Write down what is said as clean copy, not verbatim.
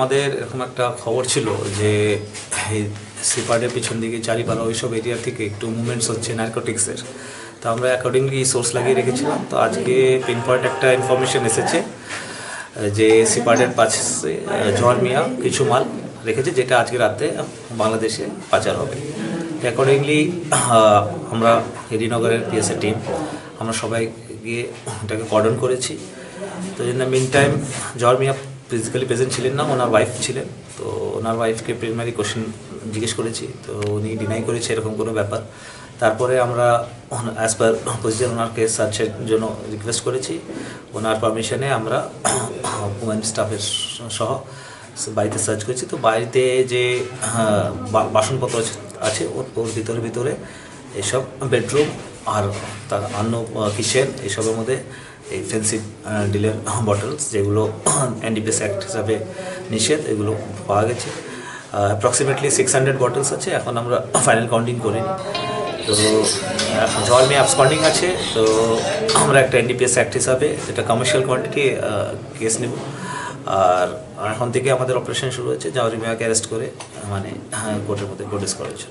আমাদের এরকম একটা খবর ছিল যে সিপার্ডের পিছন দিকে চারিপাড়া ওইসব এরিয়া থেকে একটু মুভমেন্টস হচ্ছে নার্কোটিক্সের। তো আমরা অ্যাকর্ডিংলি সোর্স লাগিয়ে রেখেছিলাম। তো আজকে পিন পয়েন্ট একটা ইনফরমেশন এসেছে যে সিপার্ডের পাশে জহর মিয়া কিছু মাল রেখেছে, যেটা আজকে রাতে বাংলাদেশে পাচার হবে। অ্যাকর্ডিংলি আমরা হেরিনগরের পিএসএ টিম আমরা সবাই গিয়ে এটাকে কর্ডন করেছি। তো in the meantime Jahar Mia physically present ছিলেন না, ওনার ওয়াইফ ছিলেন। তো ওনার ওয়াইফকে প্রিলিমিনারি কোশ্চেন জিজ্ঞেস করেছি, তো উনি ডিনাই করেছে এরকম কোনো ব্যাপার। তারপরে আমরা অ্যাজ পার প্রসিজার ওনারকে সার্চের জন্য রিকোয়েস্ট করেছি। ওনার পারমিশনে আমরা ওমেন স্টাফের সহ বাড়িতে সার্চ করেছি। তো বাড়িতে যে বাসনপত্র আছে ওর ভিতরে এইসব বেডরুম আর তার অন্য কিচেন এইসবের মধ্যে এই ফেন্সি ডিলের বটলস, যেগুলো এনডিপিএস অ্যাক্ট হিসাবে নিষেধ, এগুলো পাওয়া গেছে। অ্যাপ্রক্সিমেটলি 600 বটলস আছে। এখন আমরা ফাইনাল কাউন্টিং করিনি। তো জহর মিয়া অ্যাবসকন্ডিং আছে। তো আমরা একটা এনডিপিএস অ্যাক্ট হিসাবে যেটা কমার্শিয়াল কোয়ান্টিটি কেস নেব। আর এখন থেকে আমাদের অপারেশন শুরু হয়েছে জহর মিয়াকে অ্যারেস্ট করে কোর্টের মধ্যে প্রডিউস করা হয়েছে।